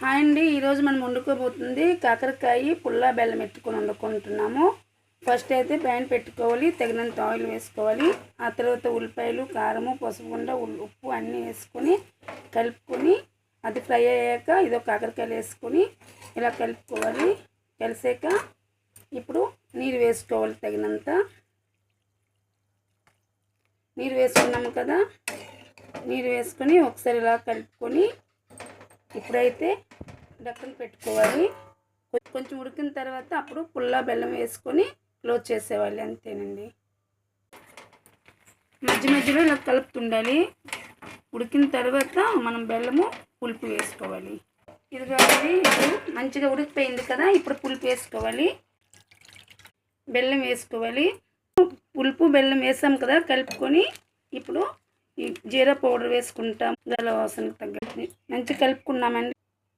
Hi అండి, ఈరోజు మనం వండుకోబోతుంది కాకరకాయ పుల్ల బెల్లం ఎత్తుకొని వండుకుంటున్నాము. ఫస్ట్ అయితే ప్యాన్ పెట్టుకోవాలి, తగినంత ఆయిల్ వేసుకోవాలి. ఆ తర్వాత ఉల్లిపాయలు, కారము, పసుపు గుండ, ఉప్పు అన్నీ వేసుకొని కలుపుకొని అది ఫ్రై అయ్యాక ఇదో కాకరకాయలు వేసుకొని ఇలా కలుపుకోవాలి. కలిసాక ఇప్పుడు నీరు వేసుకోవాలి, తగినంత నీరు వేసుకున్నాము కదా. నీరు వేసుకొని ఒకసారి ఇలా కలుపుకొని ఇప్పుడైతే డక్కన పెట్టుకోవాలి. కొంచెం ఉడికిన తర్వాత అప్పుడు పుల్ల బెల్లం వేసుకొని క్లోజ్ చేసేవాలి, అంతేనండి. మధ్య మధ్యలో ఇలా కలుపుతుండాలి. ఉడికిన తర్వాత మనం బెల్లము పులుపు వేసుకోవాలి. ఇది కాబట్టి ఇప్పుడు మంచిగా ఉడికిపోయింది కదా. ఇప్పుడు పులుపు వేసుకోవాలి, బెల్లం వేసుకోవాలి. పులుపు బెల్లం వేసాం కదా, కలుపుకొని ఇప్పుడు ఈ జీరా పౌడర్ వేసుకుంటాం. గల వాసనకు తగ్గట్టు మంచిగా కలుపుకున్నామండి.